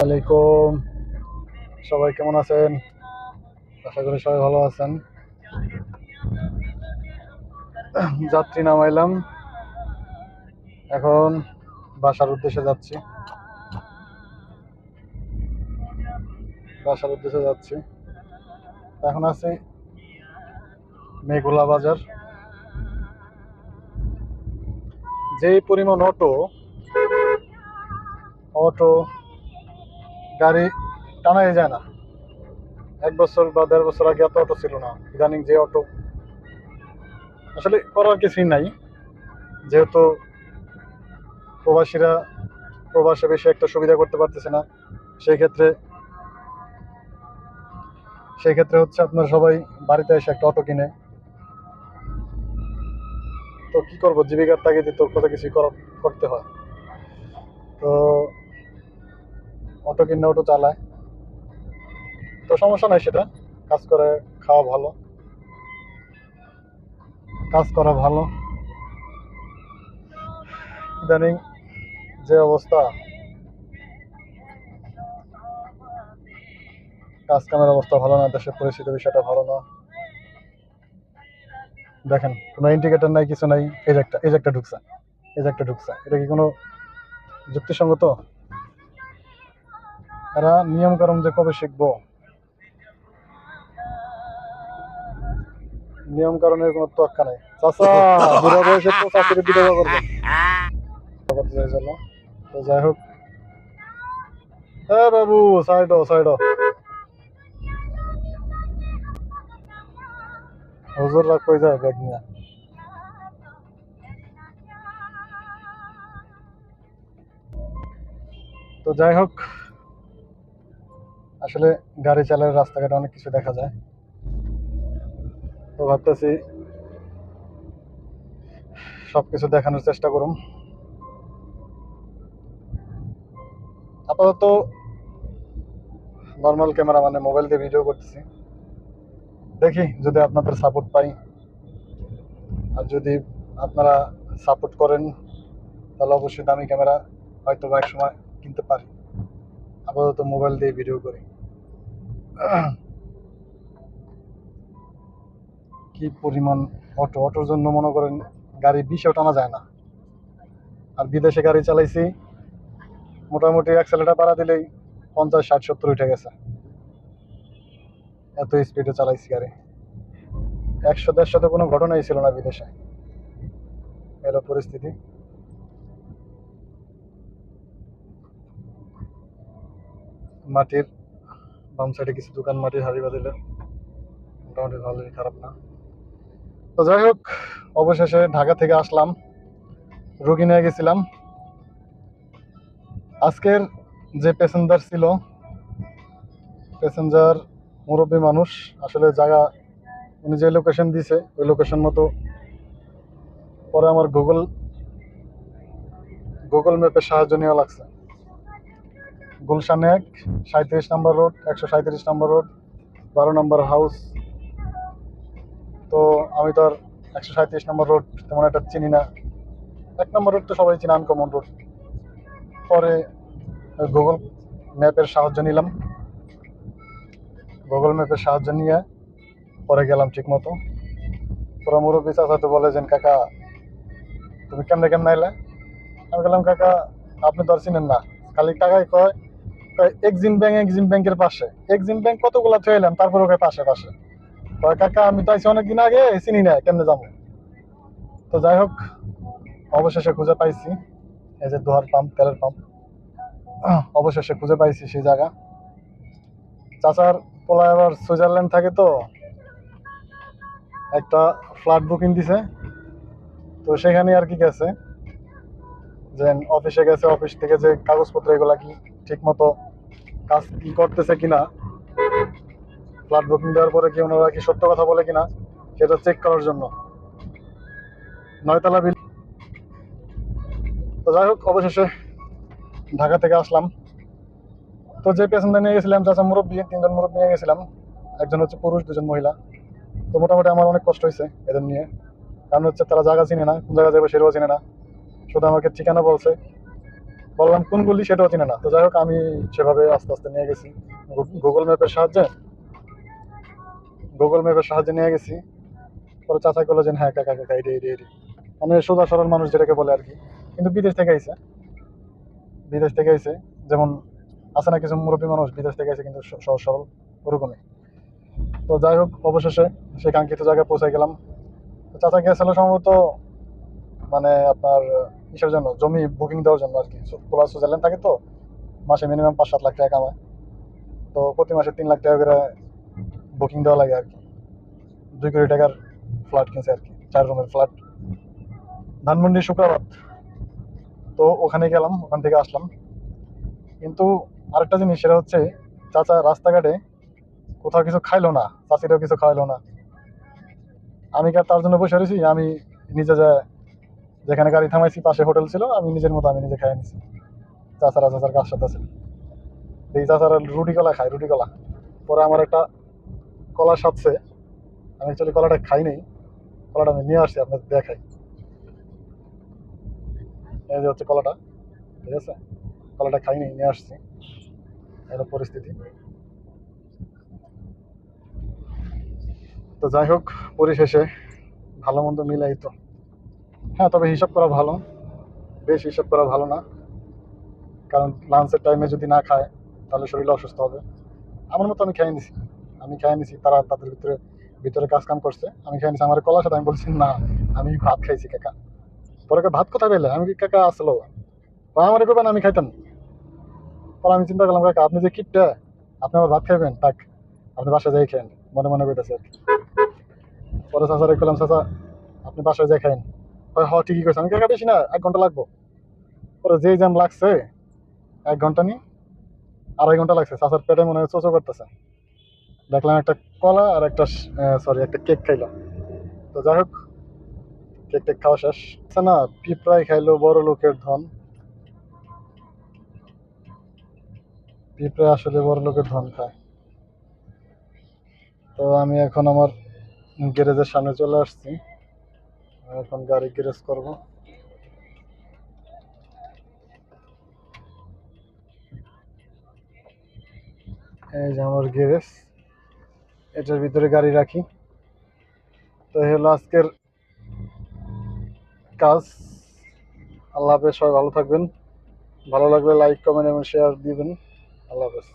আলাইকুম। সবাই কেমন আছেন? আশা করি সবাই ভালো আছেন। যাত্রী নামাইলাম, এখন বাসার উদ্দেশ্যে যাচ্ছি। এখন আছি মেঘুলা বাজার। যে পরিমাণ অটো অটো গাড়ি টানাই যায় না। 1 বছর বা 1.5 বছর আগে এত অটো ছিল না। ইদানিং যে অটো, আসলে করার কিছুই নাই, যেহেতু প্রবাসীরা প্রবাসে বেশি একটা সুবিধা করতে পারতেছে না। সেই ক্ষেত্রে হচ্ছে আপনার সবাই বাড়িতে এসে একটা অটো কিনে। তো কি করবো, জীবিকার তাগিদে তো কত কিছু করতে হয়। তো অটো কিনে অটো চালায়, তো সমস্যা নাই। সেটা কাজ করে খাওয়া ভালো, কাজ করা ভালো। ইদানিং যে অবস্থা, কাজ কামের অবস্থা ভালো না, দেশের পরিস্থিতি বিষয়টা ভালো না। দেখেন, কোনো ইন্ডিকেটর নাই, কিছু নাই। এই যে একটা ঢুকছে, এটা কি কোনো যুক্তিসঙ্গত? এরা নিয়ম কানুন যে কবে শিখবো, নিয়ম কানুনের কোনো তোয়াক্কা নাই। চাচা, বুড়া বয়সে তো চাকরি বিধবা করবেন। তো যাই হোক, হ্যাঁ বাবু, সাইড হুজুররা কই যায় ব্যাগ নিয়ে? তো যাই হোক, আসলে গাড়ি চালালে রাস্তাঘাটে অনেক কিছু দেখা যায়। তো ভাবতেছি সবকিছু দেখানোর চেষ্টা করুন। আপাতত নর্মাল ক্যামেরা, মানে মোবাইল দিয়ে ভিডিও করতেছি। দেখি যদি আপনাদের সাপোর্ট পাই, আর যদি আপনারা সাপোর্ট করেন তাহলে অবশ্যই দামি ক্যামেরা হয়তো বা এক সময় কিনতে পারি। আপাতত মোবাইল দিয়ে ভিডিও করি। কি পরিমাণ অটোর জন্য মনে করেন গাড়ি 20-ও টানা যায় না। আর বিদেশে গাড়ি চালাইছি, মোটামুটি অ্যাক্সেলেটার বাড়া দিলেই 50, 60, 70 উঠে গেছে। এত স্পিডে চালাইছি গাড়ি। 100, 150 তো কোনো ঘটনাই ছিল না বিদেশে। এর পরিস্থিতি। মাটির বাম সাইডে কিছু দোকান, মাটির হাড়ি বাঁধিলে মোটামুটি ভালোই, খারাপ না। তো যাই হোক, অবশেষে ঢাকা থেকে আসলাম, রুগী নিয়ে গেছিলাম। আজকের যে প্যাসেঞ্জার মুরব্বী মানুষ, আসলে জায়গা উনি যে লোকেশন দিছে ওই লোকেশন মতো পরে আমার গুগল ম্যাপের সাহায্য নেওয়া লাগছে। গুলশান 1, 37 নম্বর রোড, 137 নম্বর রোড, 12 নম্বর হাউস। তো আমি তো আর 137 নম্বর রোড তেমন একটা চিনি না। 1 নম্বর রোড তো সবাই চিনি, আনকমন রোড। পরে গুগল ম্যাপের সাহায্য নিলাম। গুগল ম্যাপের সাহায্য নিয়ে পরে গেলাম ঠিক মতো। পুরো মুরব্বী চাচা তো বলে যে, কাকা তুমি কেমনে আইলে? আমি বললাম, কাকা আপনি তো আর চিনেন না। খালি কাকাই কয় এক্সিম ব্যাংকের পাশে। এক্সিম ব্যাংক কতগুলা থয়ে এলাম, তারপর ওকে পাশে কয়, কাকা আমি তো আইছি অনেকদিন আগে, চিনি না, কেমনে যাবো? তো যাই হোক, অবশেষে খুঁজে পাইছি। এই যে দোহার পাম্প, তেলের পাম্প, অবশেষে খুঁজে পাইছি সেই জায়গা। চাচার পোলা আবার সুইজারল্যান্ড থাকে, তো একটা ফ্ল্যাট বুকিং দিছে। তো সেখানে আর কি গেছে, যে অফিসে গেছে, অফিস থেকে যে কাগজপত্র এগুলা কি ঠিক মতো কাজ কি করতেছে কিনা, ফ্ল্যাট বুকিং দেওয়ার পরে কি ওনারা কি সত্য কথা বলে কিনা সেটা চেক করার জন্য 9 তলা বিল। তো যাই হোক, অবশেষে ঢাকা থেকে আসলাম। তো যে প্যাসেঞ্জার নিয়ে গেছিলাম, চাচা মুরব্বী, 3 জন মুরব্বী নিয়ে গেছিলাম। একজন হচ্ছে পুরুষ, 2 জন মহিলা। তো মোটামুটি আমার অনেক কষ্ট হয়েছে এদের নিয়ে, কারণ হচ্ছে তারা জায়গা চিনে না, কোন জায়গা যাবে সেটাও চিনে না। শুধু আমাকে ঠিকানা বলছে, বললাম কোন গলি সেটাও চিনে না। তো যাই হোক আমি সেভাবে আস্তে আস্তে নিয়ে গেছি গুগল ম্যাপের সাহায্যে। নিয়ে গেছি। পরে চাচা করলো যে হ্যাঁ কাকা কাকা এটি এটি এটি, মানে সোজা সরল মানুষ যেটাকে বলে আর কি। কিন্তু বিদেশ থেকে আইছে, যেমন আছে না কিছু মুরব্বী মানুষ বিদেশ থেকে আইছে কিন্তু সহজ সরল, ওরকমই। তো যাই হোক অবশেষে সেই কাঙ্ক্ষিত জায়গায় পৌঁছে গেলাম। তো চাচা গিয়েছিল সম্ভবত মানে আপনার কিসের জন্য, জমি বুকিং দেওয়ার জন্য আর কি। পোলা সুইজারল্যান্ড থাকে তো, মাসে মিনিমাম 5-7 লাখ টাকা কামায়। তো প্রতি মাসে 3 লাখ টাকা করে বুকিং দেওয়া লাগে আর কি। 2 কোটি টাকার ফ্ল্যাট কিনছে আর কি, 4 রুমের ফ্ল্যাট, ধানমন্ডি শুক্রাবাদ। তো ওখানে গেলাম, ওখান থেকে আসলাম। কিন্তু আরেকটা জিনিস সেটা হচ্ছে, চাচা রাস্তাঘাটে কোথাও কিছু খাইলো না, চাচিরাও কিছু খাওয়াইলো না। আমি কি আর তার জন্য বসে রয়েছি? আমি নিজে যা, যেখানে গাড়ি থামাইছি পাশে হোটেল ছিল, আমি নিজের মতো আমি নিজে খাই নিছি। চাচার কাজ সাথে আছে, এই চাচারা রুটি কলা খায়, রুটি কলা। পরে আমার একটা কলা সাথছে, আমি অ্যাকচুয়ালি কলাটা খাই নাই, কলাটা আমি নিয়ে আসছি আপনাদের দেখাই। এই যে হচ্ছে কলাটা, ঠিক আছে, কলাটা খাই নাই, নিয়ে আসছি। এটা পরিস্থিতি। তো যাই হোক, পরিশেষে ভালো মন্দ মিলাই তো। হ্যাঁ, তবে হিসাব করা ভালো, বেশ হিসাব করা ভালো না। কারণ লাঞ্চের টাইমে যদি না খায় তাহলে শরীর অসুস্থ হবে। আমার মতো আমি খেয়ে নিছি, তারা তাদের ভিতরে ভিতরে কাজ কাম করছে, আমি খেয়ে নিছি আমার কলার সাথে। আমি বলছি না, আমি ভাত খাইছি কাকা। পরে কয়, ভাত কোথায় পেলে? আমি কি কাকা আসলো, আমার করবেন আমি খাইতাম। পরে আমি চিন্তা করলাম কাকা আপনি যে কিপটা, আপনি আমার ভাত খাইবেন, থাক আপনি বাসায় যাই খেয়েন, মনে মনে কইতেছে আর কি। পরে চাচারে কইলাম চাচা আপনি বাসায় যাই খাইন। হ ঠিকই কইছে। আমি কাকা বেশি না, 1 ঘন্টা লাগবো। পরে যেই জ্যাম লাগছে, 1 ঘন্টা নি 2.5 ঘন্টা লাগছে। চাচার পেটে মনে হয় চোচো করতেছে। দেখলাম একটা কলা আর একটা সরি একটা কেক খাইলাম। তো যাই হোক, কেক টেক খাওয়া শেষ। আচ্ছা না, পিঁপড়াই খাইলো বড় লোকের ধন। পিঁপড়া আসলে বড় লোকের ধন খায়। তো আমি এখন আমার গ্যারেজের সামনে চলে আসছি, এখন গাড়ি গ্যারেজ করব। এই যে আমার গ্যারেজ, এটার ভিতরে গাড়ি রাখি। তো এই হলো আজকের কাজ। আল্লাহ হাফেজ, সবাই ভালো থাকবেন। ভালো লাগলে লাইক কমেন্ট এবং শেয়ার দিবেন। আল্লাহ হাফেজ।